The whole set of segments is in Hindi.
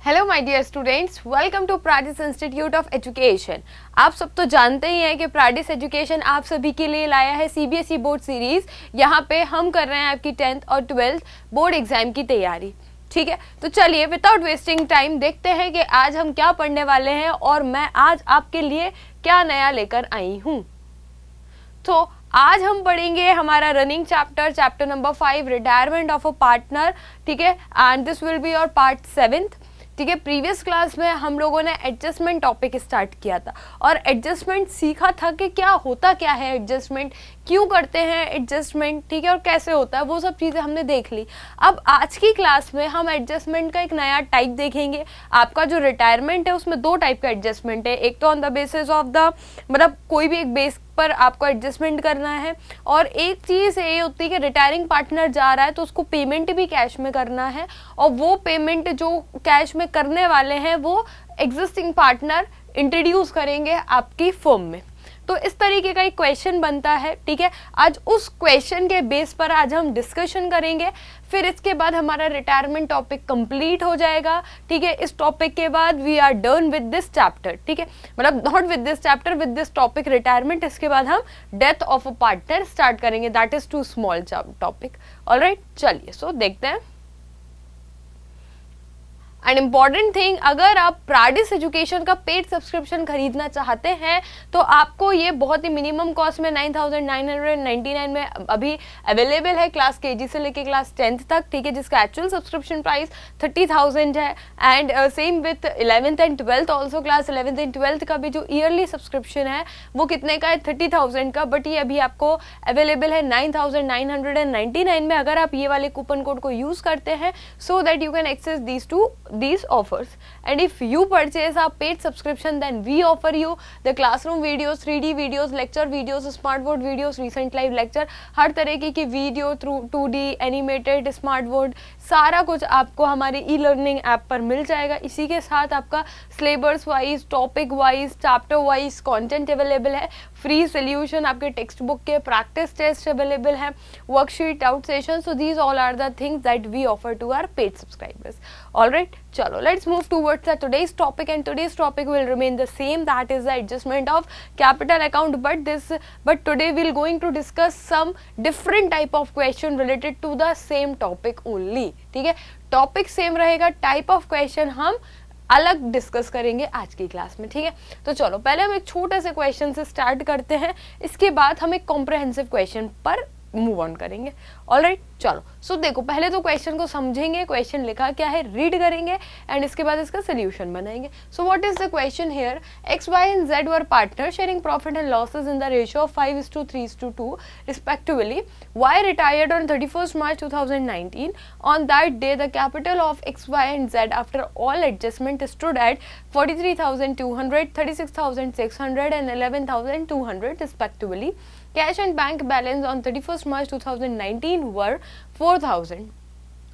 Hello my dear students, welcome to Pradis institute of education. आप सब तो जानते ही हैं कि प्राडिस एजुकेशन आप सभी के लिए लाया है सीबीएसई बोर्ड सीरीज। यहाँ पे हम कर रहे हैं आपकी 10th और 12th बोर्ड एग्जाम की तैयारी। ठीक है, तो चलिए विदाउट वेस्टिंग टाइम देखते हैं कि आज हम क्या पढ़ने वाले हैं और मैं आज आपके लिए क्या नया लेकर आई हूँ। तो आज हम पढ़ेंगे हमारा running chapter number 5, retirement of a partner. ठीक है, and this will be your part 7th। ठीक है, प्रीवियस क्लास में हम लोगों ने एडजस्टमेंट टॉपिक स्टार्ट किया था और एडजस्टमेंट सीखा था कि क्या होता क्या है एडजस्टमेंट, क्यों करते हैं एडजस्टमेंट, ठीक है, और कैसे होता है, वो सब चीज़ें हमने देख ली। अब आज की क्लास में हम एडजस्टमेंट का एक नया टाइप देखेंगे। आपका जो रिटायरमेंट है उसमें 2 टाइप का एडजस्टमेंट है। एक तो on the basis of the मतलब कोई भी एक बेस पर आपको एडजस्टमेंट करना है, और एक चीज़ ये होती है कि रिटायरिंग पार्टनर जा रहा है तो उसको पेमेंट भी कैश में करना है, और वो पेमेंट जो कैश में करने वाले हैं वो एग्जिस्टिंग पार्टनर इंट्रोड्यूस करेंगे आपकी फर्म में। तो इस तरीके का एक क्वेश्चन बनता है। ठीक है, आज उस क्वेश्चन के बेस पर आज हम डिस्कशन करेंगे, फिर इसके बाद हमारा रिटायरमेंट टॉपिक कंप्लीट हो जाएगा। ठीक है, इस टॉपिक के बाद we are done with this chapter. ठीक है, मतलब not with this chapter, with this topic retirement. इसके बाद हम death of a partner start करेंगे, that is too small topic. Alright, चलिए सो देखते हैं। एंड इम्पॉर्टेंट थिंग, अगर आप प्राडिस एजुकेशन का पेड सब्सक्रिप्शन खरीदना चाहते हैं तो आपको ये बहुत ही मिनिमम कॉस्ट में 9,999 में अभी अवेलेबल है, क्लास केजी से लेके क्लास 10th तक। ठीक है, जिसका एक्चुअल सब्सक्रिप्शन प्राइस 30,000 है। And same with 11th and 12th also. Class 11th and 12th का भी जो ईयरली सब्सक्रिप्शन है वो कितने का है, 30,000 का, बट ये अभी आपको अवेलेबल है 9,999 में, अगर आप ये वाले कूपन कोड को यूज करते हैं, so that you can access these offers. And if you purchase our paid subscription, then we offer you the classroom videos, 3D videos, lecture videos, smart board videos, recent live lecture, हर तरीके की video through 2D animated smart board, सारा कुछ आपको हमारे ई लर्निंग ऐप पर मिल जाएगा। इसी के साथ आपका syllabus wise, topic wise, chapter wise content available है, फ्री सोल्यूशन आपके टेक्स्ट बुक के, प्रैक्टिस टेस्ट अवेलेबल है, worksheet, out session. So these all are the things that we offer to our paid subscribers. Alright, चलो let's move towards the today's topic, and today's topic will remain the same, that is the adjustment of capital account, but today we'll going to discuss some different type of question related to the same topic only. ठीक है, टॉपिक सेम रहेगा, टाइप ऑफ क्वेश्चन हम अलग डिस्कस करेंगे आज की क्लास में। ठीक है, तो चलो पहले हम एक छोटे से क्वेश्चन से स्टार्ट करते हैं, इसके बाद हम एक कॉम्प्रहेंसिव क्वेश्चन पर मूव ऑन करेंगे। ऑलराइट, चलो सो देखो, पहले तो क्वेश्चन को समझेंगे, क्वेश्चन लिखा क्या है रीड करेंगे, एंड इसके बाद इसका सोल्यूशन बनाएंगे। So what is the question here? X, Y and Z were partner sharing profit and losses in the ratio of 5:3:2 respectively. Y retired on 31st March 2019. On that day, the capital of X, Y and Z after all adjustment stood at 43,200, 36,600 and 11,200 respectively. Cash and bank balance on 31st March 2019 were 4,000.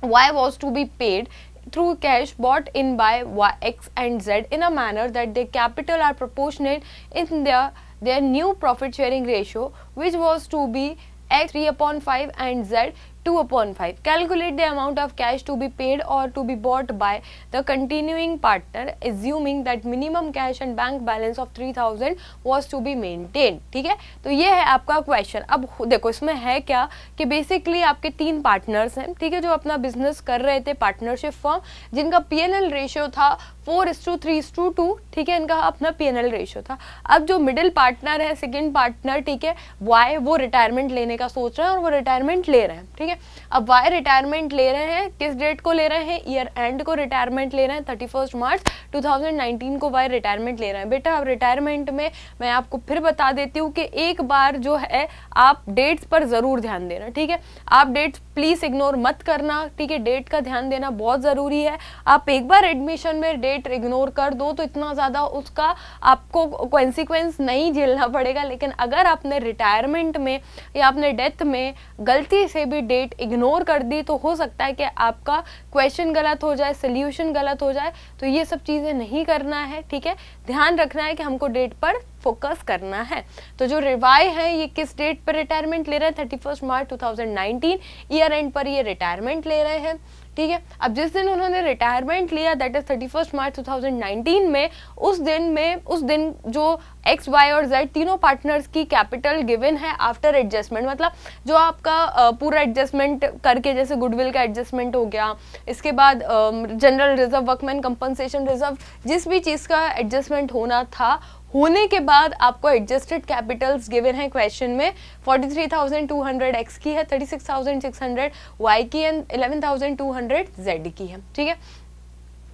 Y was to be paid through cash bought in by Y, X and Z in a manner that their capital are proportionate in their new profit sharing ratio, which was to be X 3/5 and Z 2/5. Calculate the amount of cash to be paid or to be bought by the continuing partner, assuming that minimum cash and bank balance of 3,000 was to be maintained. ठीक है, तो ये है आपका क्वेश्चन। अब देखो इसमें है क्या कि बेसिकली आपके 3 पार्टनर्स हैं, ठीक है, जो अपना बिजनेस कर रहे थे, पार्टनरशिप फॉर्म, जिनका P&L रेशियो था 4:3:2। ठीक है, इनका अपना P&L रेशियो था। अब जो मिडिल पार्टनर है, सेकेंड पार्टनर, ठीक है, वाई, वो रिटायरमेंट लेने का सोच रहे हैं और वो रिटायरमेंट ले रहे हैं। ठीक है, अब वाई रिटायरमेंट ले रहे हैं, किस डेट को ले रहे हैं, ईयर एंड को रिटायरमेंट ले रहे हैं, 31st मार्च 2019 को वाई रिटायरमेंट ले रहे हैं। बेटा अब रिटायरमेंट में मैं आपको फिर बता देती हूँ कि एक बार जो है आप डेट्स पर जरूर ध्यान देना। ठीक है, आप डेट्स प्लीज इग्नोर मत करना। ठीक है, डेट का ध्यान देना बहुत जरूरी है। आप एक बार एडमिशन में डेट इग्नोर कर दो तो इतना ज्यादा उसका आपको कॉन्सिक्वेंस नहीं झेलना पड़ेगा, लेकिन अगर आपने रिटायरमेंट में या आपने डेथ में गलती से भी डेट इग्नोर कर दी तो हो सकता है कि आपका क्वेश्चन गलत हो जाए, सोल्यूशन गलत हो जाए। तो ये सब चीजें नहीं करना है। ठीक है, ध्यान रखना है कि हमको डेट पर फोकस करना है। तो जो रिवाई है ये किस डेट पर रिटायरमेंट ले रहे हैं, 31 मार्च 2019 ईयर एंड पर ये रिटायरमेंट ले रहे हैं, ठीक है। अब जिस दिन उन्होंने रिटायरमेंट लिया दैट इज 31 मार्च 2019 में, उस दिन जो एक्स, वाई और जेड तीनों पार्टनर्स की कैपिटल गिवन है आफ्टर एडजस्टमेंट, मतलब जो आपका पूरा एडजस्टमेंट करके, जैसे गुडविल का एडजस्टमेंट हो गया, इसके बाद general reserve, workman compensation reserve, जिस भी चीज़ का एडजस्टमेंट होना था, होने के बाद आपको एडजस्टेड कैपिटल्स गिवन है क्वेश्चन में। 43,200 एक्स की है, 36,600 वाई की एंड 11,200 जेड की है, ठीक है।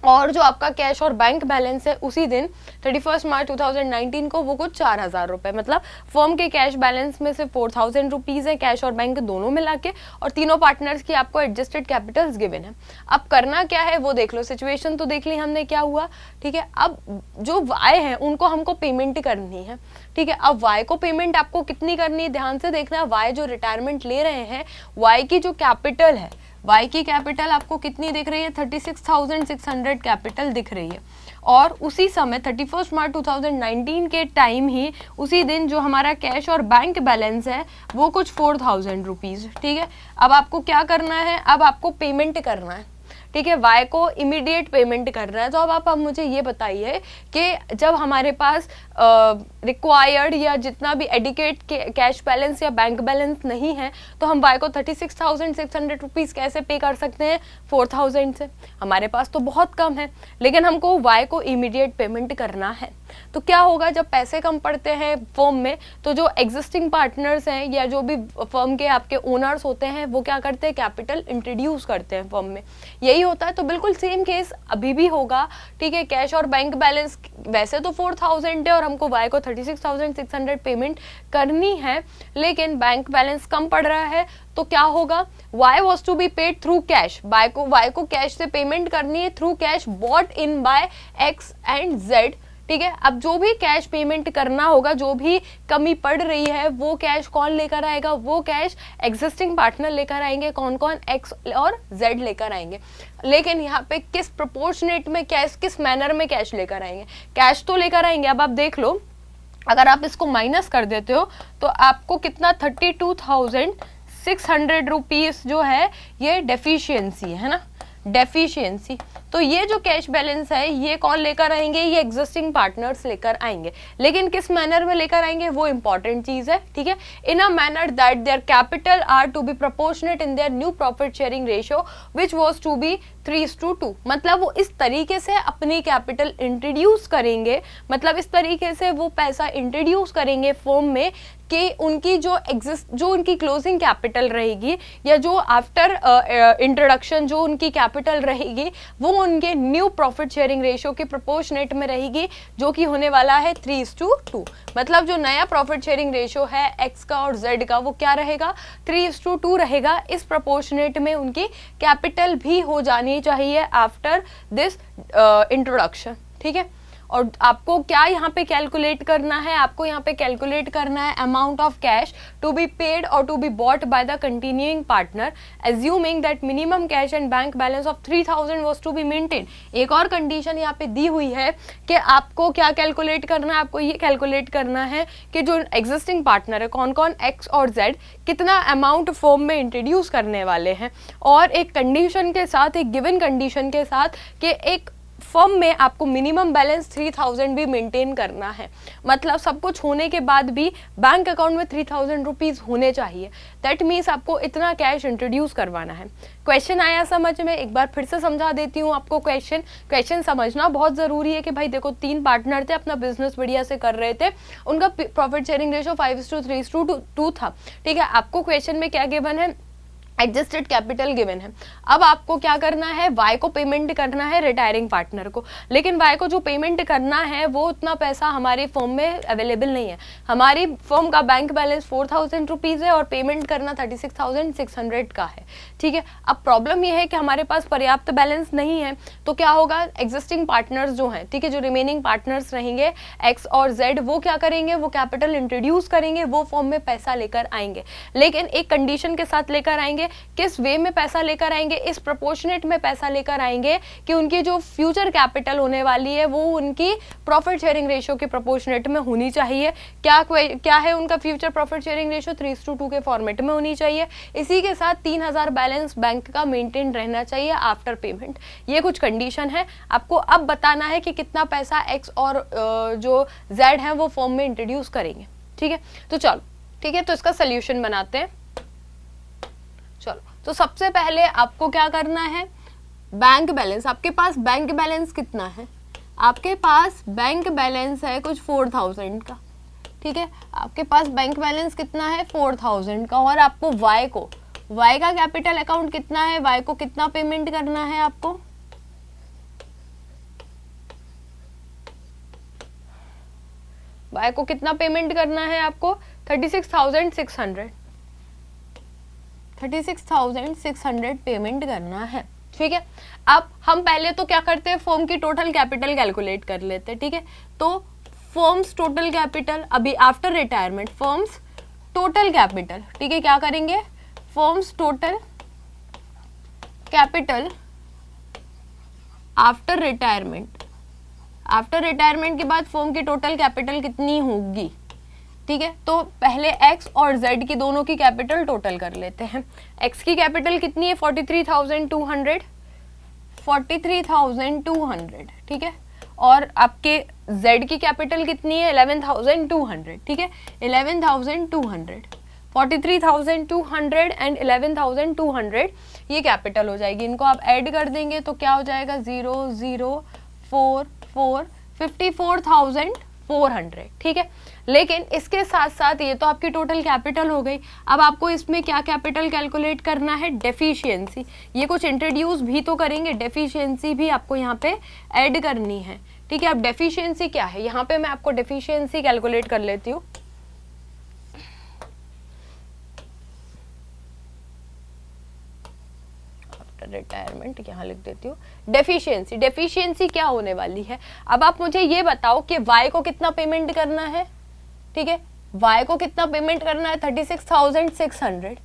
और जो आपका कैश और बैंक बैलेंस है उसी दिन 31 मार्च 2019 को वो कुछ 4,000 रुपये, मतलब फर्म के कैश बैलेंस में से 4,000 रुपीज़ है, कैश और बैंक दोनों मिला के, और तीनों पार्टनर्स की आपको एडजस्टेड कैपिटल्स गिवन है। अब करना क्या है वो देख लो, सिचुएशन तो देख ली हमने क्या हुआ, ठीक है। अब जो वाई है उनको हमको पेमेंट करनी है, ठीक है। अब वाई को पेमेंट आपको कितनी करनी है, ध्यान से देखना। वाई जो रिटायरमेंट ले रहे हैं, वाई की जो कैपिटल है, वाई की कैपिटल आपको कितनी दिख रही है, 36,600 कैपिटल दिख रही है। और उसी समय 31 मार्च 2019 के टाइम ही, उसी दिन जो हमारा कैश और बैंक बैलेंस है वो कुछ 4,000 रुपीज़, ठीक है। अब आपको क्या करना है, अब आपको पेमेंट करना है, ठीक है। वाई को इमीडिएट पेमेंट करना है। तो अब आप मुझे ये बताइए कि जब हमारे पास रिक्वायर्ड या जितना भी एडिकेट कैश बैलेंस या बैंक बैलेंस नहीं है, तो हम वाई को 36,600 रुपीज़ कैसे पे कर सकते हैं, 4,000 से। हमारे पास तो बहुत कम है, लेकिन हमको वाई को इमीडिएट पेमेंट करना है। तो क्या होगा, जब पैसे कम पड़ते हैं फर्म में, तो जो एग्जिस्टिंग पार्टनर्स हैं या जो भी फर्म के आपके ओनर्स होते हैं वो क्या करते हैं, कैपिटल इंट्रोड्यूस करते हैं फर्म में। यही होता है। तो बिल्कुल सेम केस अभी भी होगा, ठीक है। कैश और बैंक बैलेंस वैसे तो 4,000 है और हमको वाई को 36,600 पेमेंट करनी है, लेकिन बैंक बैलेंस कम पड़ रहा है, तो क्या होगा, Y was to be paid through cash, Y को कैश से पेमेंट करनी है, through cash bought in by X and Z, ठीक है। अब जो भी कैश पेमेंट करना होगा, जो भी कमी पड़ रही है, वो कैश कौन लेकर आएगा, वो कैश एग्जिस्टिंग पार्टनर लेकर आएंगे। कौन कौन, एक्स और जेड लेकर आएंगे। लेकिन यहाँ पे किस प्रोपोर्शनेट में कैश, किस मैनर में कैश लेकर आएंगे, कैश तो लेकर आएंगे। अब आप देख लो, अगर आप इसको माइनस कर देते हो तो आपको कितना, 32,600 रुपीज़ जो है ये डेफिशिएंसी है ना, डेफिशिएंसी। तो ये जो कैश बैलेंस है ये कौन लेकर आएंगे, ये एग्जिस्टिंग पार्टनर्स लेकर आएंगे। लेकिन किस मैनर में लेकर आएंगे वो इंपॉर्टेंट चीज है, ठीक है। In a manner that their capital are to be proportionate in their new profit sharing ratio which was to be 3:2। मतलब वो इस तरीके से अपनी कैपिटल इंट्रोड्यूस करेंगे, मतलब इस तरीके से वो पैसा इंट्रोड्यूस करेंगे फर्म में कि उनकी जो उनकी क्लोजिंग कैपिटल रहेगी या जो आफ्टर इंट्रोडक्शन जो उनकी कैपिटल रहेगी वो उनके न्यू प्रॉफिट शेयरिंग रेशियो के प्रोपोर्शनेट में रहेगी, जो कि होने वाला है 3:2। मतलब जो नया प्रॉफिट शेयरिंग रेशियो है एक्स का और जेड का वो क्या रहेगा, 3:2 रहेगा। इस प्रोपोर्शनेट में उनकी कैपिटल भी हो जानी चाहिए आफ्टर दिस इंट्रोडक्शन, ठीक है। और आपको क्या यहाँ पे कैलकुलेट करना है, आपको यहाँ पे कैलकुलेट करना है amount of cash to be paid और to be bought by the continuing partner assuming that minimum cash and bank balance of 3,000 was to be maintain. एक और कंडीशन यहाँ पे दी हुई है कि आपको क्या कैलकुलेट करना है, आपको ये कैलकुलेट करना है कि जो एग्जिस्टिंग पार्टनर है कौन कौन, एक्स और जेड, कितना अमाउंट फॉर्म में इंट्रोड्यूस करने वाले हैं। और एक कंडीशन के साथ, एक गिवन कंडीशन के साथ कि एक फर्म में आपको मिनिमम बैलेंस 3,000 भी मेंटेन करना है। मतलब सब कुछ होने के बाद भी बैंक अकाउंट में 3,000 रुपीज़ होने चाहिए। दैट मीन्स आपको इतना कैश इंट्रोड्यूस करवाना है। क्वेश्चन आया समझ में, एक बार फिर से समझा देती हूँ आपको। क्वेश्चन समझना बहुत ज़रूरी है कि भाई देखो 3 पार्टनर थे, अपना बिजनेस बढ़िया से कर रहे थे, उनका प्रॉफिट शेयरिंग रेशियो 5:3:2 था, ठीक है। आपको क्वेश्चन में क्या गिवन है, एडजस्टेड कैपिटल गिवन है। अब आपको क्या करना है, वाई को पेमेंट करना है रिटायरिंग पार्टनर को। लेकिन वाई को जो पेमेंट करना है वो उतना पैसा हमारी फर्म में अवेलेबल नहीं है। हमारी फर्म का बैंक बैलेंस 4,000 रुपीज़ है और पेमेंट करना 36,600 का है, ठीक है। अब प्रॉब्लम ये है कि हमारे पास पर्याप्त बैलेंस नहीं है, तो क्या होगा, एग्जिस्टिंग पार्टनर्स जो हैं, ठीक है, जो रिमेनिंग पार्टनर्स रहेंगे एक्स और जेड, वो क्या करेंगे, वो कैपिटल इंट्रोड्यूस करेंगे, वो फर्म में पैसा लेकर आएंगे। लेकिन एक कंडीशन के साथ लेकर आएंगे किस वे में पैसा लेकर आएंगे, इस प्रोपोर्शनेट में पैसा लेकर आएंगे कि उनकी जो फ्यूचर कैपिटल होने वाली है वो उनकी प्रॉफिट शेयरिंग रेशियो के प्रोपोर्शनेट में होनी चाहिए। क्या है उनका फ्यूचर प्रॉफिट शेयरिंग रेशियो 3:2 के फॉर्मेट में होनी चाहिए। इसी के साथ 3000 बैलेंस बैंक का मेंटेन रहना चाहिए आफ्टर पेमेंट। ये कुछ कंडीशन है। आपको अब बताना है कि कितना पैसा एक्स और जो जेड है वो फॉर्म में इंट्रोड्यूस करेंगे। ठीक है, तो चलो ठीक है, तो इसका सोल्यूशन बनाते हैं। चलो, तो सबसे पहले आपको क्या करना है, बैंक बैलेंस, आपके पास बैंक बैलेंस कितना है, आपके पास बैंक बैलेंस है कुछ 4000 का। ठीक है, आपके पास बैंक बैलेंस कितना है 4000 का, और आपको वाई का कैपिटल अकाउंट कितना है, वाई को कितना पेमेंट करना है, आपको वाई को कितना पेमेंट करना है, आपको 36,600 पेमेंट करना है। ठीक है, अब हम पहले तो क्या करते हैं, फर्म की टोटल कैपिटल कैलकुलेट कर लेते हैं। ठीक है, तो फर्म्स टोटल कैपिटल अभी after retirement, firms total capital, ठीक है, क्या करेंगे, firms total capital after retirement, after retirement के बाद फर्म की टोटल कैपिटल कितनी होगी। ठीक है, तो पहले एक्स और जेड की दोनों की कैपिटल टोटल कर लेते हैं। एक्स की कैपिटल कितनी है 43,200, ठीक है, और आपके जेड की कैपिटल कितनी है 11,200, ठीक है, 11,200, 43,200 एंड 11,200 ये कैपिटल हो जाएगी। इनको आप ऐड कर देंगे तो क्या हो जाएगा 0,044, 54,400। ठीक है, लेकिन इसके साथ साथ ये तो आपकी टोटल कैपिटल हो गई। अब आपको इसमें क्या कैपिटल कैलकुलेट करना है, डेफिशिएंसी। ये कुछ इंट्रोड्यूस भी तो करेंगे, डेफिशिएंसी भी आपको यहाँ पे ऐड करनी है। ठीक है, अब डेफिशिएंसी क्या है, यहाँ पे मैं आपको डेफिशिएंसी कैलकुलेट कर लेती हूँ। रिटायरमेंट यहाँ लिख देती हूँ। डेफिशिएंसी क्या होने वाली है, अब आप मुझे ये बताओ कि वाई को कितना पेमेंट करना है। ठीक है, वाई को कितना पेमेंट करना है 36,600।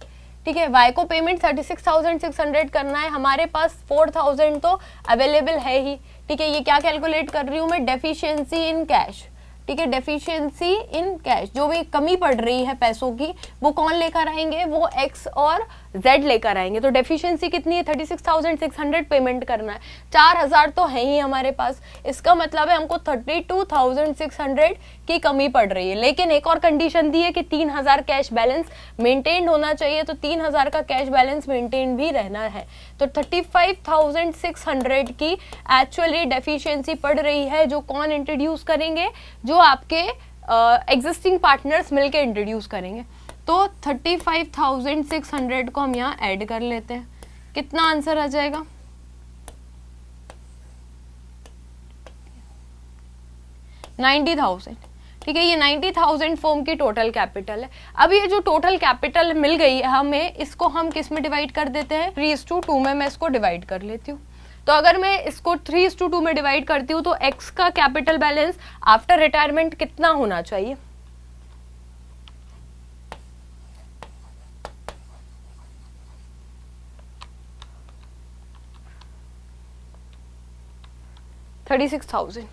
ठीक है, वाई को पेमेंट 36,600 करना है। हमारे पास 4,000 तो अवेलेबल है ही। ठीक है, ये क्या कैलकुलेट कर रही हूँ मैं, डेफिशिएंसी इन कैश। ठीक है, डेफिशिएंसी इन कैश, जो भी कमी पड़ रही है पैसों की वो कौन लेकर आएंगे, वो एक्स और जेड लेकर आएंगे। तो डेफिशिएंसी कितनी है 36,600 पेमेंट करना है। 4,000 तो है ही हमारे पास, इसका मतलब है हमको 32,600 की कमी पड़ रही है। लेकिन एक और कंडीशन दी है कि 3,000 कैश बैलेंस मेंटेन होना चाहिए, तो 3,000 का कैश बैलेंस मेंटेन भी रहना है। तो 35,600 की एक्चुअली डेफिशिएंसी पड़ रही है, जो कौन इंट्रोड्यूस करेंगे, जो आपके एग्जिस्टिंग पार्टनर्स मिलके इंट्रोड्यूस करेंगे। तो 35,600 को हम यहाँ ऐड कर लेते हैं। कितना आंसर आ जाएगा, 90,000। ठीक है, ये 90,000 फर्म की टोटल कैपिटल है। अब ये जो टोटल कैपिटल मिल गई है हमें, इसको हम किस में डिवाइड कर देते हैं, 3:2 में मैं इसको डिवाइड कर लेती हूँ। तो अगर मैं इसको 3:2 में डिवाइड करती हूँ तो एक्स का कैपिटल बैलेंस आफ्टर रिटायरमेंट कितना होना चाहिए, $36,000।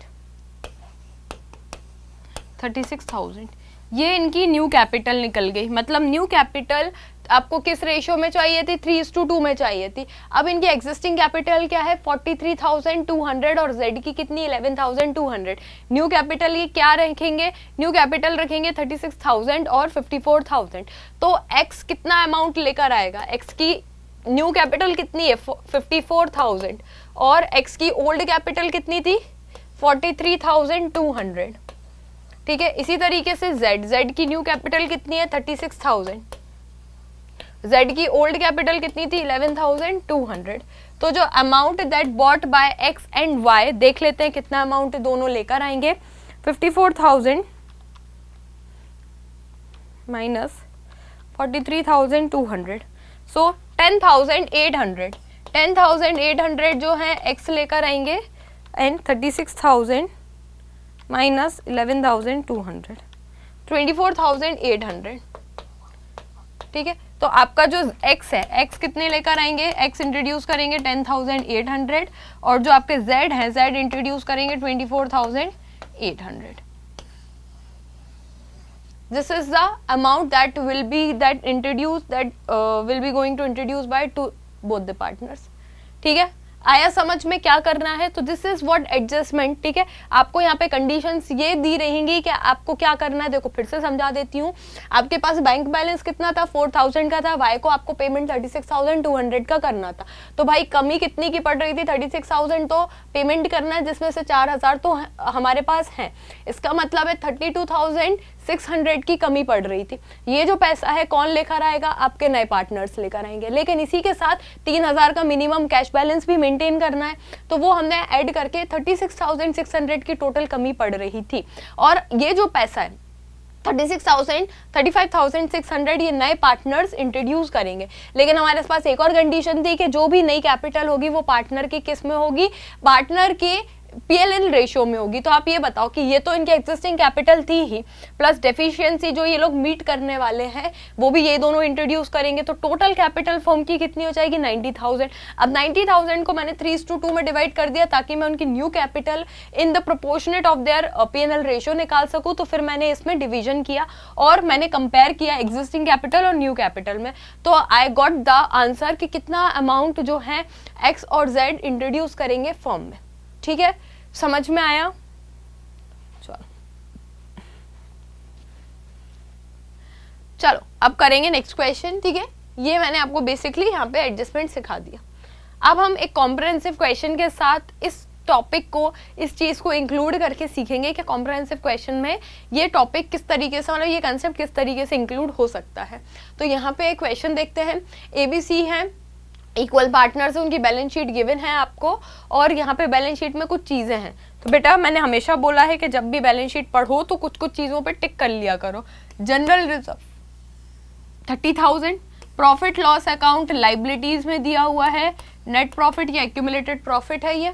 ये इनकी न्यू कैपिटल निकल गई। मतलब न्यू कैपिटल आपको किस रेशियो में चाहिए थी, 3:2 में चाहिए थी। अब इनकी एग्जिस्टिंग कैपिटल क्या है 43,200 और जेड की कितनी 11,200। न्यू कैपिटल ये क्या रखेंगे, न्यू कैपिटल रखेंगे 36,000 और 54,000। तो एक्स कितना अमाउंट लेकर आएगा, एक्स की न्यू कैपिटल कितनी है 54,000 और एक्स की ओल्ड कैपिटल कितनी थी 43,200। ठीक है, इसी तरीके से जेड की न्यू कैपिटल कितनी है 36,000, जेड की ओल्ड कैपिटल कितनी थी 11,200। तो जो amount that bought by X and Y, देख लेते हैं कितना अमाउंट दोनों लेकर आएंगे, 54,000 माइनस 43,200, सो 10,800। 10,800 जो है एक्स लेकर आएंगे एंड 36,000 माइनस 11,200, 24,800। ठीक है, तो आपका जो x है, x कितने लेकर आएंगे, x इंट्रोड्यूस करेंगे 10,800 और जो आपके z है, z इंट्रोड्यूस करेंगे 24,800. This is the amount that will be going to introduce by both the partners. ठीक है, आया समझ में क्या करना है. तो दिस इज व्हाट एडजस्टमेंट. ठीक है, आपको यहाँ पे कंडीशंस ये दी रहेंगी कि आपको क्या करना है. देखो फिर से समझा देती हूँ. आपके पास बैंक बैलेंस कितना था, 4,000 का था. वाई को आपको पेमेंट 36,200 का करना था. तो भाई कमी कितनी की पड़ रही थी, 36,000 तो पेमेंट करना है, जिसमें से 4,000 तो हमारे पास है. इसका मतलब है 32,600 की कमी पड़ रही थी. ये जो पैसा है कौन लेकर आएगा, आपके नए पार्टनर्स लेकर आएंगे. लेकिन इसी के साथ 3,000 का मिनिमम कैश बैलेंस भी मेंटेन करना है. तो वो हमने ऐड करके 36,600 की टोटल कमी पड़ रही थी. और ये जो पैसा है 35,600 ये नए पार्टनर्स इंट्रोड्यूस करेंगे. लेकिन हमारे पास एक और कंडीशन थी कि जो भी नई कैपिटल होगी वो पार्टनर की किस में होगी, पार्टनर के PL रेशियो में होगी. तो आप ये बताओ कि ये तो इनकी एग्जिस्टिंग कैपिटल थी ही, प्लस डेफिशिएंसी जो ये लोग मीट करने वाले हैं वो भी ये दोनों इंट्रोड्यूस करेंगे. तो टोटल कैपिटल फर्म की कितनी हो जाएगी, 90,000. अब 90,000 को मैंने 3:2 में डिवाइड कर दिया ताकि मैं उनकी new capital in the proportionate of their PL ratio निकाल सकूं. तो फिर मैंने इसमें डिवीजन किया और मैंने कंपेयर किया एग्जिस्टिंग कैपिटल और न्यू कैपिटल में. तो आई गॉट द आंसर कि कितना अमाउंट जो है X और Z इंट्रोड्यूस करेंगे फर्म में. ठीक है, समझ में आया. चलो अब करेंगे नेक्स्ट क्वेश्चन. ठीक है, ये मैंने आपको बेसिकली यहाँ पे एडजस्टमेंट सिखा दिया. अब हम एक कॉम्प्रिहेंसिव क्वेश्चन के साथ इस टॉपिक को, इस चीज को इंक्लूड करके सीखेंगे कि कॉम्प्रिहेंसिव क्वेश्चन में ये टॉपिक किस तरीके से, मतलब ये कंसेप्ट किस तरीके से इंक्लूड हो सकता है. तो यहाँ पे एक क्वेश्चन देखते हैं. ABC है, इक्वल पार्टनर्स है, उनकी बैलेंस शीट गिवन है आपको और यहाँ पे बैलेंस शीट में कुछ चीज़ें हैं. तो बेटा मैंने हमेशा बोला है कि जब भी बैलेंस शीट पढ़ो तो कुछ कुछ चीज़ों पे टिक कर लिया करो. General reserve 30,000, profit loss account liabilities में दिया हुआ है, नेट प्रॉफिट या एक्यूमुलेटेड प्रॉफिट है ये.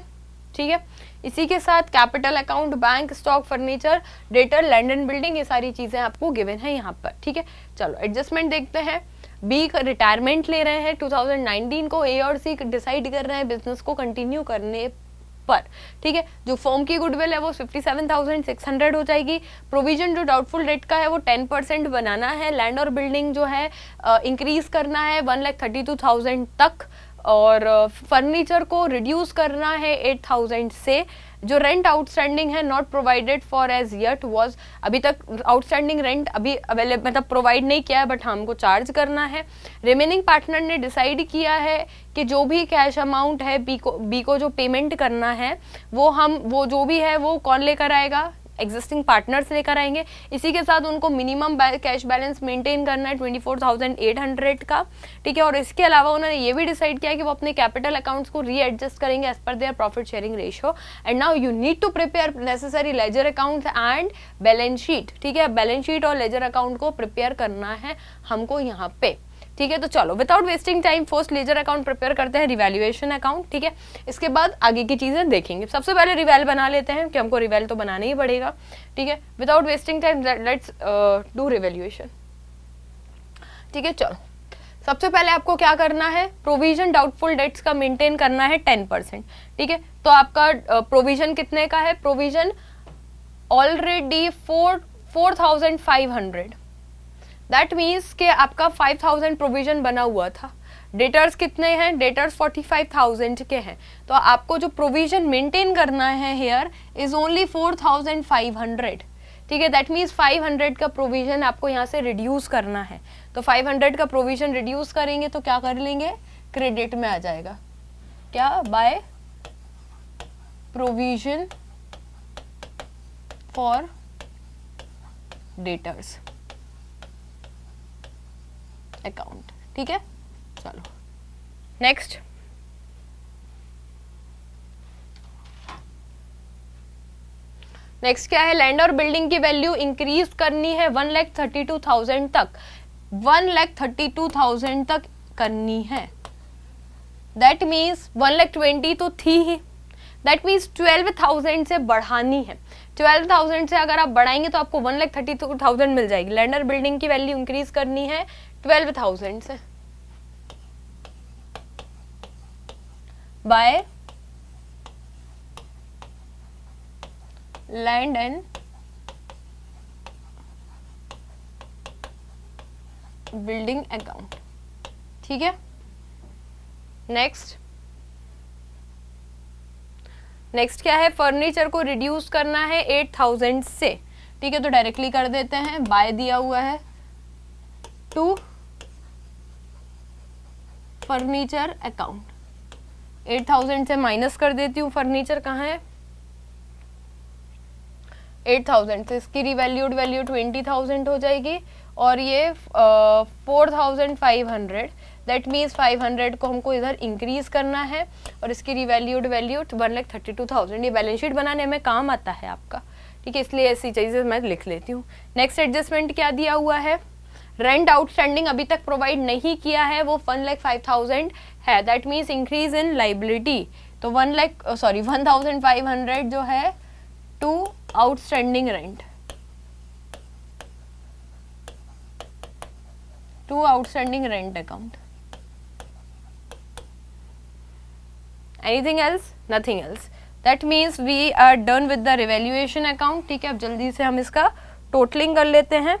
ठीक है, इसी के साथ capital account, bank, stock, furniture, debtor, land and building, ये सारी चीज़ें आपको गिवन है यहाँ पर. ठीक है, चलो एडजस्टमेंट देखते हैं. बी का रिटायरमेंट ले रहे हैं 2019 को, ए और सी डिसाइड कर रहे हैं बिजनेस को कंटिन्यू करने पर. ठीक है, जो फर्म की गुडविल है वो 57,600 हो जाएगी. प्रोविजन जो डाउटफुल डेट का है वो 10% बनाना है. लैंड और बिल्डिंग जो है इंक्रीज करना है 1,32,000 तक. और फर्नीचर को रिड्यूस करना है 8,000 से. जो रेंट आउटस्टैंडिंग है not provided for as yet was, अभी तक आउटस्टैंडिंग रेंट अभी अवेलेबल मतलब प्रोवाइड नहीं किया है बट हमको चार्ज करना है. रिमेनिंग पार्टनर ने डिसाइड किया है कि जो भी कैश अमाउंट है बी को जो पेमेंट करना है वो जो भी है वो कौन लेकर आएगा, एग्जिस्टिंग पार्टनर्स लेकर आएंगे. इसी के साथ उनको मिनिमम कैश बैलेंस मेंटेन करना है 24,800 का. ठीक है, और इसके अलावा उन्होंने ये भी डिसाइड किया कि वो अपने कैपिटल अकाउंट्स को रीएडजस्ट करेंगे as per their profit sharing ratio. And now you need to prepare necessary ledger account and balance sheet. ठीक है, बैलेंस शीट और लेजर अकाउंट को प्रिपेयर करना है हमको यहाँ पे. ठीक है, तो चलो without wasting time first ledger account prepare करते हैं, रिवैल्यूएशन अकाउंट. ठीक है, इसके बाद आगे की चीजें देखेंगे. सबसे पहले रिवैल बना लेते हैं कि हमको रिवैल तो बनाना ही पड़ेगा. ठीक है, without wasting time let's do revaluation. ठीक है, चलो सबसे पहले आपको क्या करना है, प्रोविजन डाउटफुल डेट्स का मेंटेन करना है 10%. ठीक है, तो आपका प्रोविजन कितने का है, प्रोविजन ऑलरेडी 4,500. दैट मीन्स कि आपका 5,000 प्रोविजन बना हुआ था. डेटर्स कितने हैं, डेटर्स 45,000 के हैं. तो आपको जो प्रोविजन मेंटेन करना है हेयर इज ओनली 4,500. ठीक है, दैट मीन्स 500 का प्रोविजन आपको यहाँ से रिड्यूस करना है. तो 500 का प्रोविजन रिड्यूस करेंगे तो क्या कर लेंगे, क्रेडिट में आ जाएगा. क्या, by provision for debtors account. ठीक है, चलो नेक्स्ट. नेक्स्ट क्या है, लैंड और बिल्डिंग की वैल्यू इंक्रीज करनी है 1,32,000 तक. 1,32,000 तक करनी है. दैट मीन्स 1,20,000 तो थी ही, दैट मीन्स 12,000 से बढ़ानी है. 12,000 से अगर आप बढ़ाएंगे तो आपको 1,32,000 मिल जाएगी. लैंड और बिल्डिंग की वैल्यू इंक्रीज करनी है 12,000 से by land and building account. ठीक है, नेक्स्ट क्या है, फर्नीचर को रिड्यूस करना है 8,000 से। ठीक है, तो डायरेक्टली कर देते हैं, बाय दिया हुआ है टू फर्नीचर अकाउंट। 8,000 से माइनस कर देती हूँ, फर्नीचर कहाँ है, 8,000 से इसकी रिवैल्यूड वैल्यू 20,000 हो जाएगी, और ये 4,500, दैट मीन्स 500 को हमको इधर इंक्रीज करना है, और इसकी रिवैल्यूड वैल्यू 1,32,000। ये बैलेंस शीट बनाने में काम आता है आपका। ठीक है, इसलिए ऐसी चीजें मैं लिख लेती हूँ। नेक्स्ट एडजस्टमेंट क्या दिया हुआ है, रेंट आउटस्टैंडिंग अभी तक प्रोवाइड नहीं किया है, वो 1,05,000 है, that means increase in liability. तो 1,500 जो है to outstanding rent, to outstanding rent account. Anything else, nothing else, that means we are done with the revaluation account. ठीक है, अब जल्दी से हम इसका टोटलिंग कर लेते हैं।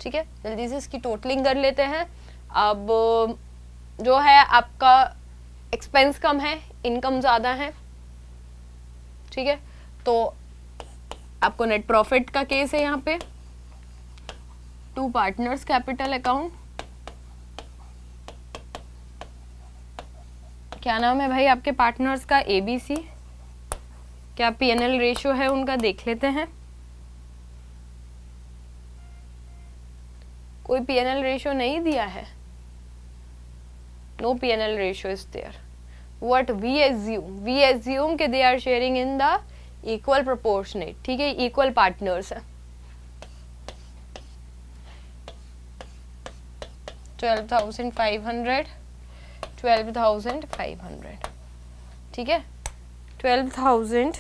ठीक है, जल्दी से इसकी टोटलिंग कर लेते हैं। अब जो है आपका एक्सपेंस कम है, इनकम ज़्यादा है। ठीक है, तो आपको नेट प्रॉफिट का केस है यहाँ पे, टू पार्टनर्स कैपिटल अकाउंट। क्या नाम है भाई आपके पार्टनर्स का, ABC। क्या P&L रेशियो है उनका, देख लेते हैं। कोई P&L रेशियो नहीं दिया है, no P&L ratio is there. What we assume कि they are sharing in the equal proportionate। ठीक है, equal partners है। 12,500 12,500। ठीक है, 12,000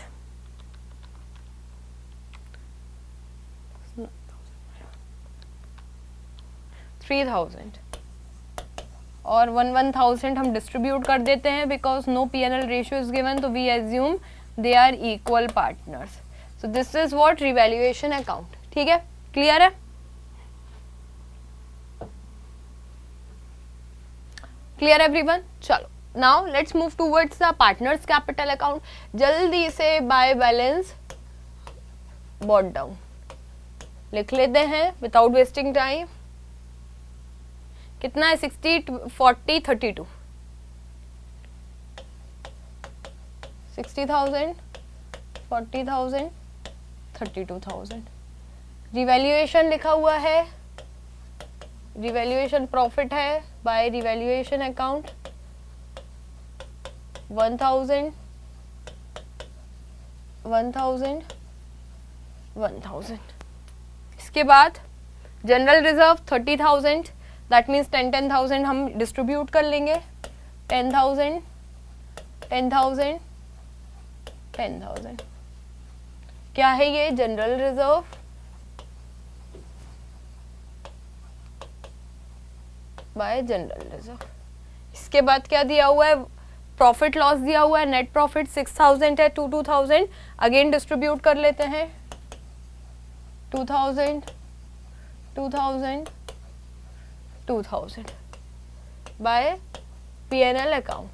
3,000 और 1,000 हम डिस्ट्रीब्यूट कर देते हैं, because no P&L ratio is given, तो we assume they are equal partners. So this is what revaluation account. ठीक है, क्लियर है, क्लियर एवरीवन। चलो now let's move towards the partners capital account. जल्दी से बाय बैलेंस बॉट डाउन लिख लेते हैं विदाउट वेस्टिंग टाइम। कितना है, 60 40 32, 60,000 40,000 32,000। रिवैल्यूएशन लिखा हुआ है, रिवैल्यूएशन प्रॉफिट है बाय रिवैल्यूएशन अकाउंट 1,000 1,000 1,000। इसके बाद जनरल रिजर्व 30,000, दैट मीन्स 10,000 हम डिस्ट्रीब्यूट कर लेंगे। 10,000 10,000 10,000। क्या है ये, general reserve bye general reserve. इसके बाद क्या दिया हुआ है, प्रॉफिट लॉस दिया हुआ है, नेट प्रॉफिट 6,000 है, 2,000 अगेन डिस्ट्रीब्यूट कर लेते हैं। 2,000 2,000 2,000 बाय P&L अकाउंट।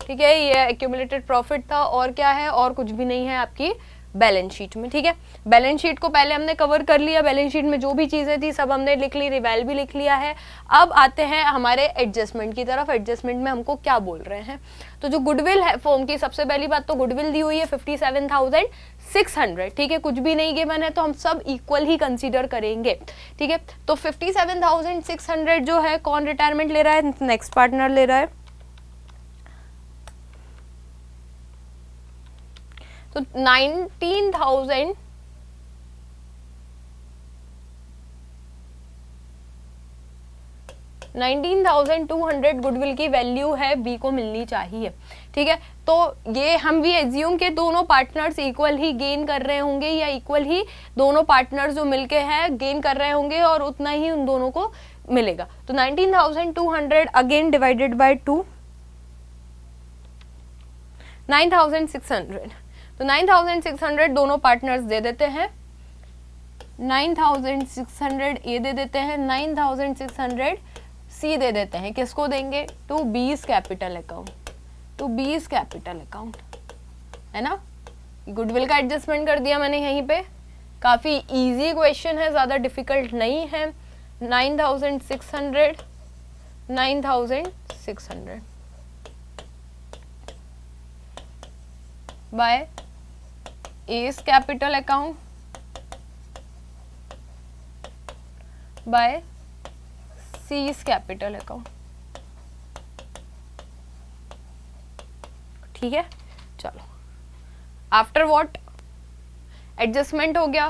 ठीक है, ये एक्यूमुलेटेड प्रॉफिट था, और क्या है, और कुछ भी नहीं है आपकी बैलेंस शीट में। ठीक है, बैलेंस शीट को पहले हमने कवर कर लिया, बैलेंस शीट में जो भी चीजें थी सब हमने लिख ली, रिवैल भी लिख लिया है। अब आते हैं हमारे एडजस्टमेंट की तरफ। एडजस्टमेंट में हमको क्या बोल रहे हैं, तो जो गुडविल है फर्म की, सबसे पहली बात तो गुडविल दी हुई है 57,600। ठीक है, कुछ भी नहीं गिवन है तो हम सब इक्वल ही कंसीडर करेंगे। ठीक है, तो 57,600 जो है कौन रिटायरमेंट ले रहा है, नेक्स्ट पार्टनर ले रहा है, तो 19,000 19,000 19,200 गुडविल की वैल्यू है, बी को मिलनी चाहिए, ठीक है। तो ये हम भी एज्यूम के दोनों पार्टनर्स इक्वल ही गेन कर रहे होंगे, या इक्वल ही दोनों पार्टनर्स जो मिलके हैं गेन कर रहे होंगे और उतना ही उन दोनों को मिलेगा। तो 19,200 अगेन डिवाइडेड बाय 2, 9,600। तो 9,600 दोनों पार्टनर्स दे देते हैं, 9,600 ये दे देते हैं, 9,600 सी दे देते हैं। किसको देंगे? To B's capital account, to B's capital account, है ना। गुडविल का एडजस्टमेंट कर दिया मैंने यहीं पे, काफ़ी इजी क्वेश्चन है, ज़्यादा डिफिकल्ट नहीं है। 9,600, 9,600 by A's capital account by C's capital account, ठीक है। चलो आफ्टर व्हाट एडजस्टमेंट हो गया।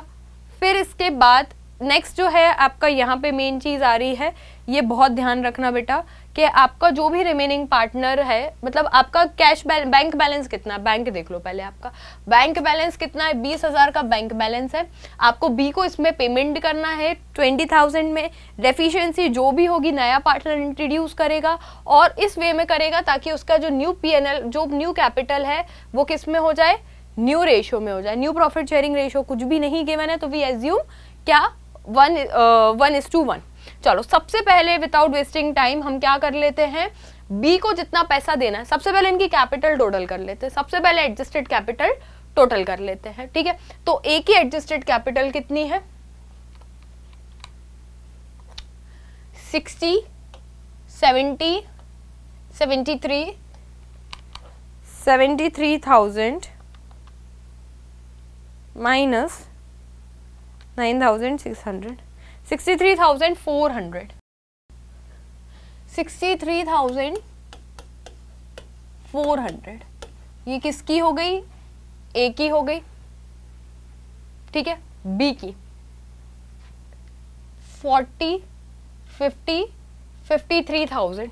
फिर इसके बाद नेक्स्ट जो है आपका यहाँ पे मेन चीज़ आ रही है, ये बहुत ध्यान रखना बेटा कि आपका जो भी रिमेनिंग पार्टनर है, मतलब आपका कैश बैंक बैलेंस कितना है, बैंक देख लो पहले, आपका बैंक बैलेंस कितना है, 20,000 का बैंक बैलेंस है। आपको बी को इसमें पेमेंट करना है 20,000 में। डेफिशिएंसी जो भी होगी नया पार्टनर इंट्रोड्यूस करेगा और इस वे में करेगा ताकि उसका जो न्यू PNL, जो न्यू कैपिटल है वो किस में हो जाए, न्यू रेशियो में हो जाए। न्यू प्रॉफिट शेयरिंग रेशियो कुछ भी नहीं गिवन है, तो वी एज्यूम क्या 1:1। चलो सबसे पहले विदाउट वेस्टिंग टाइम हम क्या कर लेते हैं, बी को जितना पैसा देना है सबसे पहले इनकी कैपिटल टोटल कर लेते हैं। सबसे पहले एडजस्टेड कैपिटल टोटल कर लेते हैं, ठीक है। तो ए की एडजस्टेड कैपिटल कितनी है, 60, 70, 73, 73,000 माइनस 9,600, 63,400, 63,400 ये किसकी हो गई, ए की हो गई, ठीक है। बी की 40, 50, 53,000,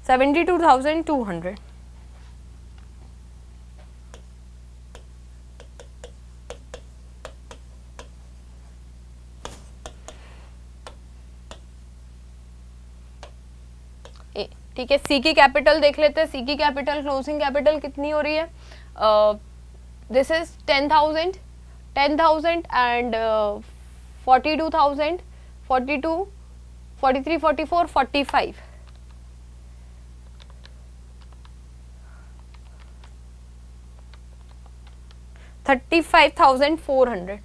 $72,200। ठीक है, सी की कैपिटल देख लेते हैं। सी की कैपिटल क्लोजिंग कैपिटल कितनी हो रही है, दिस इज 10,000 एंड 42,000, 42, 43, 44, 45, 35,400,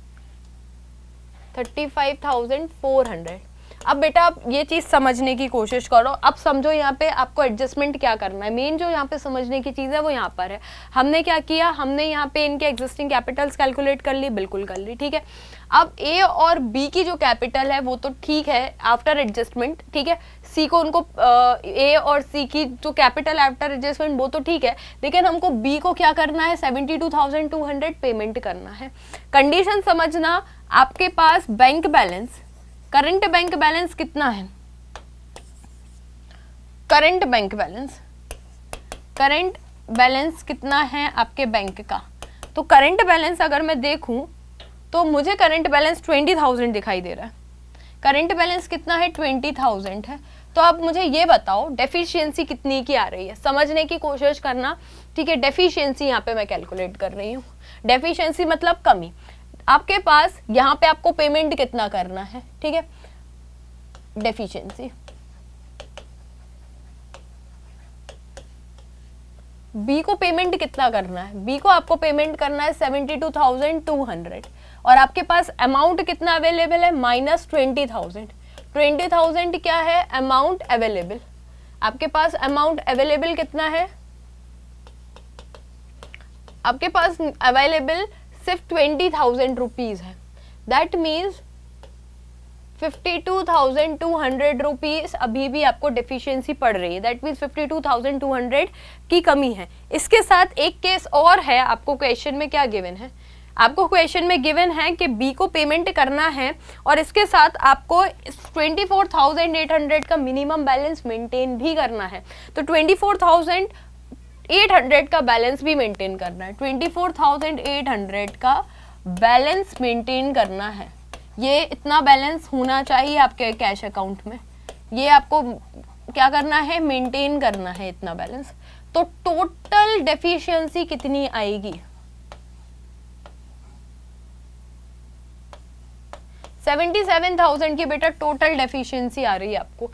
35,400। अब बेटा आप ये चीज़ समझने की कोशिश करो। अब समझो यहाँ पे आपको एडजस्टमेंट क्या करना है। मेन जो यहाँ पे समझने की चीज़ है वो यहाँ पर है। हमने क्या किया, हमने यहाँ पे इनके एग्जिस्टिंग कैपिटल्स कैलकुलेट कर ली, बिल्कुल कर ली, ठीक है। अब ए और बी की जो कैपिटल है वो तो ठीक है आफ्टर एडजस्टमेंट, ठीक है। सी को उनको ए और सी की जो कैपिटल आफ्टर एडजस्टमेंट वो तो ठीक है, लेकिन हमको बी को क्या करना है, 72,200 पेमेंट करना है। कंडीशन समझना, आपके पास bank balance, current bank balance कितना है, current bank balance, current balance कितना है आपके बैंक का। तो करंट बैलेंस अगर मैं देखूं तो मुझे करंट बैलेंस 20,000 दिखाई दे रहा है। करंट बैलेंस कितना है, 20,000 है। तो अब मुझे ये बताओ डेफिशिएंसी कितनी की आ रही है, समझने की कोशिश करना, ठीक है। डेफिशिएंसी यहाँ पे मैं कैलकुलेट कर रही हूँ। डेफिशिएंसी मतलब कमी। आपके पास यहाँ पे आपको पेमेंट कितना करना है, ठीक है। डेफिशिएंसी बी को पेमेंट कितना करना है, बी को आपको पेमेंट करना है 72,200 और आपके पास अमाउंट कितना अवेलेबल है, -20,000। 20,000 क्या है अमाउंट अवेलेबल। आपके पास अमाउंट अवेलेबल कितना है, आपके पास अवेलेबल सिर्फ 20,000 रुपीज है। दैट मीन्स 52,200 रुपीज अभी भी आपको डेफिशिएंसी पड़ रही है। दैट मीन्स 52,200 की कमी है। इसके साथ एक केस और है, आपको क्वेश्चन में क्या गिवन है, आपको क्वेश्चन में गिवन है कि बी को पेमेंट करना है और इसके साथ आपको 24,800 का मिनिमम बैलेंस मेंटेन भी करना है। तो 24,800 का बैलेंस भी मेंटेन करना है, 24,800 का बैलेंस मेंटेन करना है। ये इतना बैलेंस होना चाहिए आपके कैश अकाउंट में, ये आपको क्या करना है, मेंटेन करना है इतना बैलेंस। तो टोटल डेफिशिएंसी कितनी आएगी, 77,000 की बेटा टोटल डेफिशिएंसी आ रही है आपको।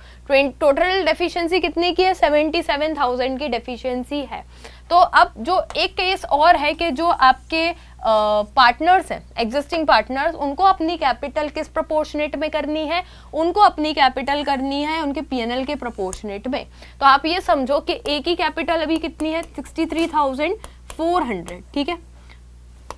टोटल डेफिशिएंसी कितनी की है, 77,000 की डेफिशिएंसी है। तो अब जो एक केस और है कि जो आपके पार्टनर्स हैं, एग्जिस्टिंग पार्टनर्स, उनको अपनी कैपिटल किस प्रोपोर्शनेट में करनी है, उनको अपनी कैपिटल करनी है उनके पीएनएल के प्रोपोर्शनेट में। तो आप ये समझो कि ए की कैपिटल अभी कितनी है, 63,400, ठीक है।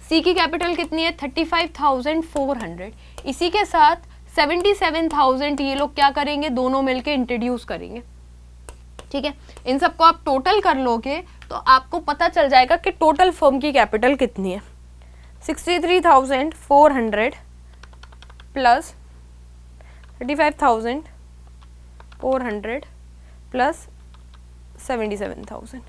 सी की कैपिटल कितनी है, 35,400। इसी के साथ 77,000 ये लोग क्या करेंगे, दोनों मिलके इंट्रोड्यूस करेंगे, ठीक है। इन सबको आप टोटल कर लोगे तो आपको पता चल जाएगा कि टोटल फर्म की कैपिटल कितनी है, 63,400 प्लस 35,400 प्लस 77,000।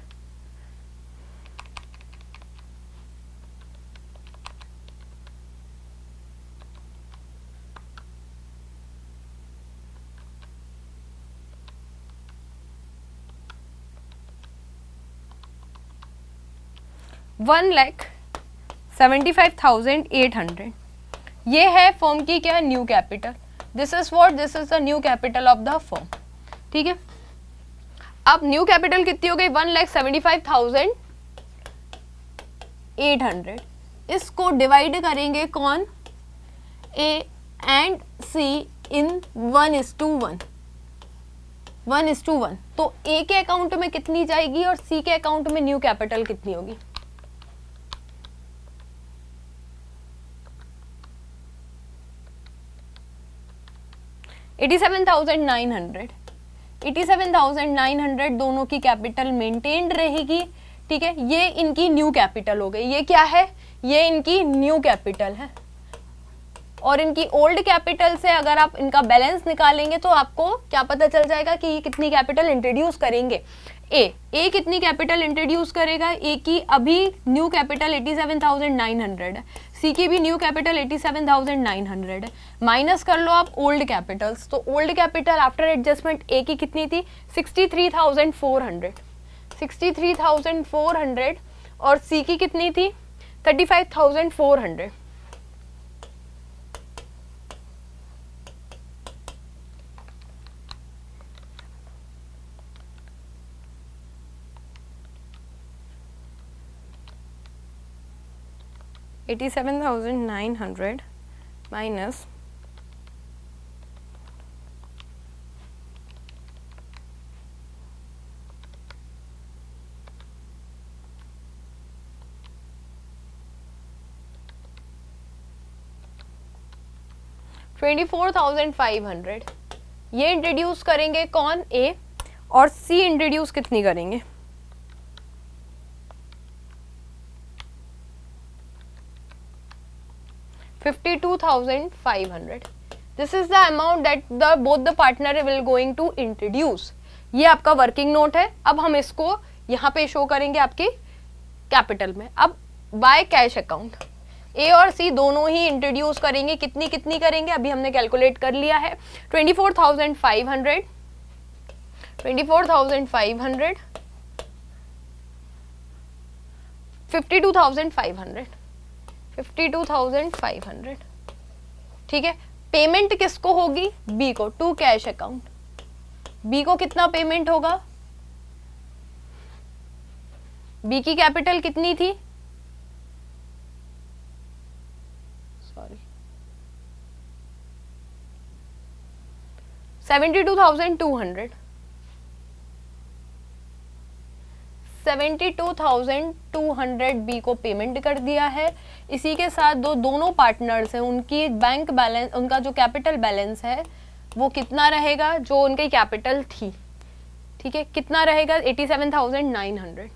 वन लाख 75,800 ये है फर्म की क्या, new capital. This is what, this is the new capital of the firm, ठीक है। अब न्यू कैपिटल कितनी हो गई, 1,75,800। इसको डिवाइड करेंगे कौन, ए एंड सी इन 1:1, 1:1। तो ए के अकाउंट में कितनी जाएगी और सी के अकाउंट में न्यू कैपिटल कितनी होगी, 87,900। 87,900 दोनों की कैपिटल मेंटेन्ड रहेगी, ठीक है। ये इनकी न्यू कैपिटल हो गई, ये क्या है, ये इनकी न्यू कैपिटल है। और इनकी ओल्ड कैपिटल से अगर आप इनका बैलेंस निकालेंगे तो आपको क्या पता चल जाएगा कि ये कितनी कैपिटल इंट्रोड्यूस करेंगे। ए कितनी कैपिटल इंट्रोड्यूस करेगा, ए की अभी न्यू कैपिटल 87,900 है, सी की भी न्यू कैपिटल 87,900 है। माइनस कर लो आप ओल्ड कैपिटल्स, तो ओल्ड कैपिटल आफ्टर एडजस्टमेंट ए की कितनी थी, 63,400, 63,400 और सी की कितनी थी, 35,400। $87,900 minus 24,500 ये इंट्रोड्यूस करेंगे कौन, ए, और सी इंट्रोड्यूस कितनी करेंगे, 52,500। This is the amount that both the partner will going to introduce। ये आपका वर्किंग नोट है। अब हम इसको यहाँ पे शो करेंगे आपके कैपिटल में। अब बाय कैश अकाउंट ए और सी दोनों ही इंट्रोड्यूस करेंगे, कितनी कितनी करेंगे अभी हमने कैलकुलेट कर लिया है, 24,500, 52,500, 52,500, ठीक है। पेमेंट किसको होगी, बी को, टू कैश अकाउंट। बी को कितना पेमेंट होगा, बी की कैपिटल कितनी थी, सॉरी 72,200, 72,200 बी को पेमेंट कर दिया है। इसी के साथ दोनों पार्टनर्स हैं, उनकी बैंक बैलेंस, उनका जो कैपिटल बैलेंस है वो कितना रहेगा, जो उनकी कैपिटल थी, ठीक है, कितना रहेगा 87,900,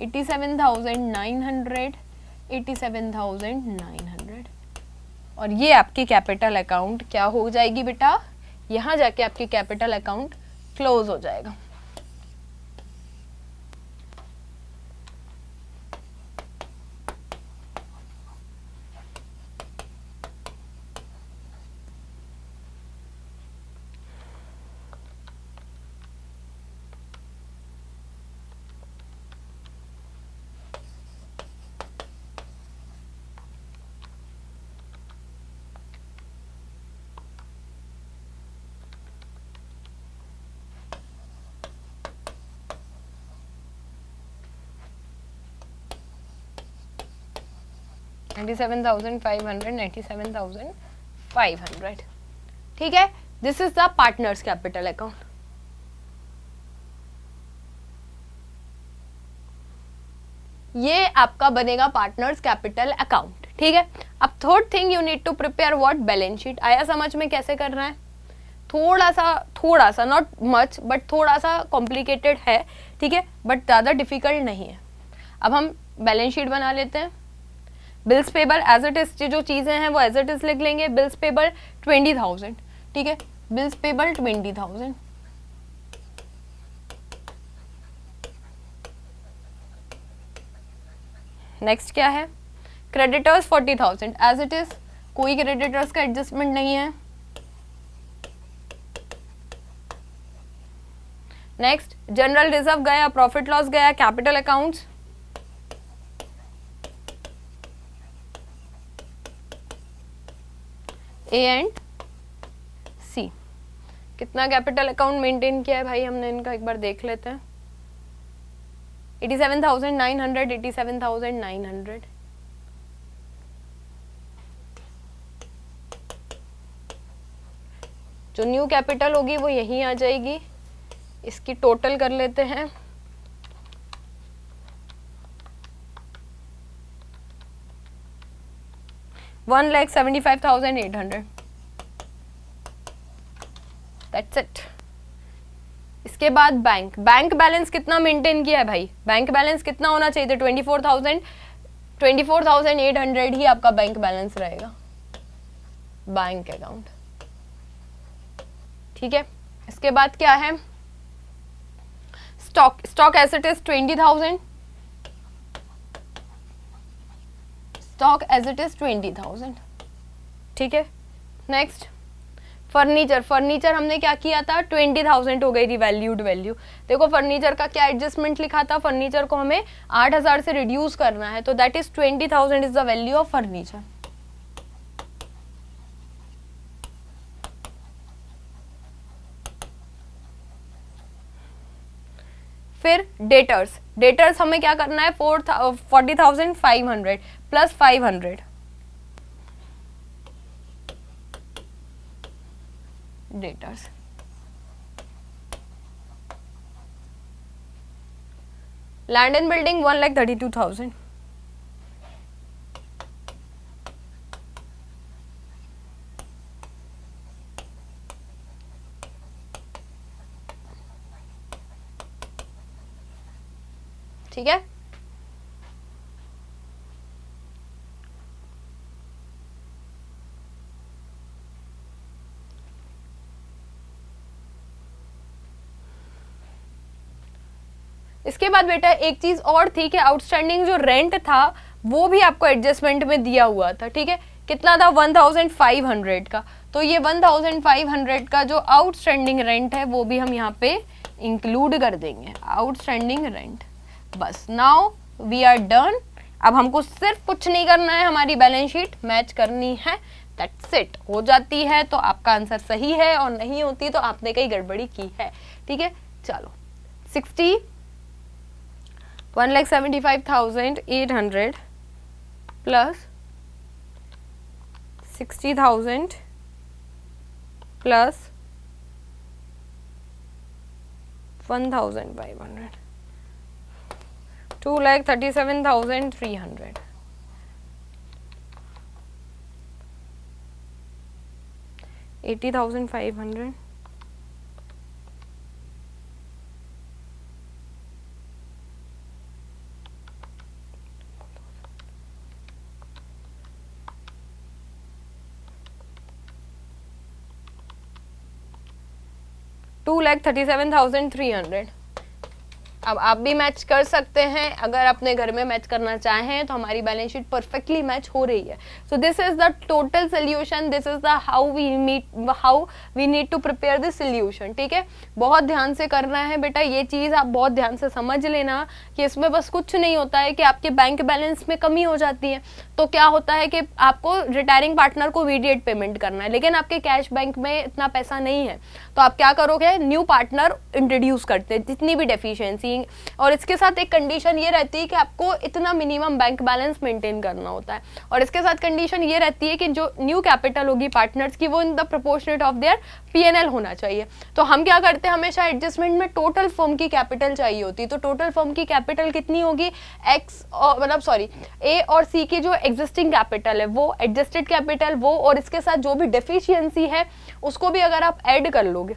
87,900 और ये आपकी कैपिटल अकाउंट क्या हो जाएगी बेटा, यहाँ जाके आपकी कैपिटल अकाउंट क्लोज हो जाएगा। $97,500 ठीक है, this is the partners capital account. ये आपका बनेगा पार्टनर्स कैपिटल अकाउंट, ठीक है। अब third thing you need to prepare what, balance sheet. आया समझ में कैसे करना है? थोड़ा सा नॉट मच बट थोड़ा सा कॉम्प्लिकेटेड है, ठीक है, बट ज़्यादा डिफिकल्ट नहीं है। अब हम बैलेंस शीट बना लेते हैं। Bills payable as it is, जो चीज़ें हैं वो एज इट इज लिख लेंगे। बिल्स पेबल 20,000, ठीक है, बिल्स पेबल 20,000। नेक्स्ट क्या है, क्रेडिटर्स 40,000 एज इट इज, कोई क्रेडिटर्स का एडजस्टमेंट नहीं है। नेक्स्ट जनरल रिजर्व गया, प्रॉफिट लॉस गया, कैपिटल अकाउंट्स, ए एंड सी। कितना कैपिटल अकाउंट मेंटेन किया है भाई हमने, इनका एक बार देख लेते हैं। 87,900, 87,900। जो न्यू कैपिटल होगी वो यहीं आ जाएगी। इसकी टोटल कर लेते हैं। $1,75,800। That's it. इसके बाद बैंक बैलेंस कितना मेंटेन किया है भाई, बैंक बैलेंस कितना होना चाहिए था, 24,800 ही आपका बैंक बैलेंस रहेगा, बैंक अकाउंट, ठीक है। इसके बाद क्या है, stock asset is 20,000, stock as it is 20,000, ठीक है। नेक्स्ट फर्नीचर हमने क्या किया था, 20,000 हो गई थी वैल्यूड वैल्यू। देखो फर्नीचर का क्या एडजस्टमेंट लिखा था, फर्नीचर को हमें 8,000 से रिड्यूस करना है, तो that is 20,000 is the value of furniture. फिर डेटर्स हमें क्या करना है, 40,500 plus 500 debtors. Land and building 1,32,000, ठीक है। इसके बाद बेटा एक चीज और थी कि आउटस्टैंडिंग जो रेंट था वो भी आपको एडजस्टमेंट में दिया हुआ था, ठीक है। कितना था, 1,500 का। तो ये 1,500 का जो आउटस्टैंडिंग रेंट है वो भी हम यहाँ पे इंक्लूड कर देंगे, आउटस्टैंडिंग रेंट। बस नाउ वी आर डन। अब हमको सिर्फ कुछ नहीं करना है, हमारी बैलेंस शीट मैच करनी है, दैट्स इट। हो जाती है तो आपका आंसर सही है, और नहीं होती तो आपने कहीं गड़बड़ी की है, ठीक है। चलो 1,75,800 प्लस 60,000 प्लस 1,500, 2,37,300, 80,500, 2,37,300। अब आप भी मैच कर सकते हैं, अगर अपने घर में मैच करना चाहें तो हमारी बैलेंस शीट परफेक्टली मैच हो रही है। So this is the total solution, this is the how we need to prepare this solution. ठीक है, बहुत ध्यान से करना है बेटा, ये चीज़ आप बहुत ध्यान से समझ लेना कि इसमें बस कुछ नहीं होता है कि आपके बैंक बैलेंस में कमी हो जाती है तो क्या होता है कि आपको रिटायरिंग पार्टनर को इमीडिएट पेमेंट करना है, लेकिन आपके कैश बैंक में इतना पैसा नहीं है, तो आप क्या करोगे, न्यू पार्टनर इंट्रोड्यूस करते हैं जितनी भी डेफिशिएंसी। और इसके साथ एक कंडीशन ये रहती है कि आपको इतना मिनिमम बैंक बैलेंस मेंटेन करना होता है, और इसके साथ कंडीशन ये रहती है कि जो न्यू कैपिटल होगी पार्टनर्स की वो in the proportionate of their PNL होना चाहिए। तो हम क्या करते हैं, हमेशा एडजस्टमेंट में टोटल फर्म की कैपिटल चाहिए होती है। तो टोटल फर्म की कैपिटल कितनी होगी, ए और सी की जो एग्जिस्टिंग कैपिटल है वो, एडजस्टेड कैपिटल वो, और इसके साथ जो भी डेफिशिएंसी है उसको भी अगर आप ऐड कर लोगे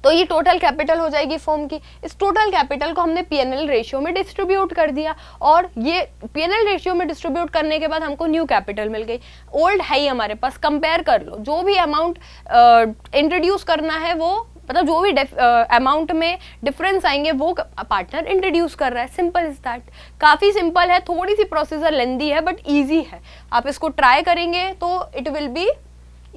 तो ये टोटल कैपिटल हो जाएगी फर्म की। इस टोटल कैपिटल को हमने पीएनएल रेशियो में डिस्ट्रीब्यूट कर दिया, और ये पीएनएल रेशियो में डिस्ट्रीब्यूट करने के बाद हमको न्यू कैपिटल मिल गई। ओल्ड है ही हमारे पास, कंपेयर कर लो, जो भी अमाउंट इंट्रोड्यूस करना है वो, मतलब जो भी अमाउंट में डिफरेंस आएंगे वो पार्टनर इंट्रोड्यूस कर रहा है। सिंपल इज दैट, काफ़ी सिंपल है, थोड़ी सी प्रोसीजर लेंदी है बट ईजी है। आप इसको ट्राई करेंगे तो it will be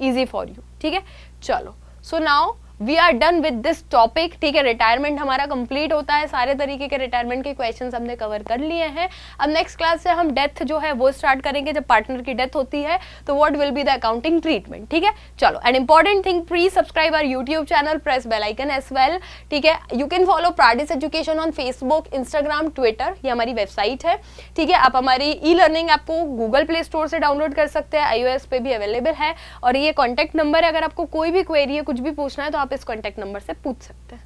easy for you. ठीक है, चलो, so now we are done with this topic. ठीक है, रिटायरमेंट हमारा कंप्लीट होता है, सारे तरीके के रिटायरमेंट के क्वेश्चंस हमने कवर कर लिए हैं। अब नेक्स्ट क्लास से हम डेथ जो है वो स्टार्ट करेंगे, जब पार्टनर की डेथ होती है तो what will be the accounting treatment. ठीक है, चलो, and important thing, please subscribe our YouTube channel, press bell icon as well. ठीक है, you can follow Pradis education on Facebook, Instagram, Twitter, ये हमारी वेबसाइट है। ठीक है, आप हमारी ई लर्निंग आपको गूगल प्ले स्टोर से डाउनलोड कर सकते हैं, iOS पे भी अवेलेबल है, और ये कॉन्टैक्ट नंबर है, अगर आपको कोई भी क्वेरी है, कुछ भी पूछना है तो आप इस कॉन्टैक्ट नंबर से पूछ सकते हैं।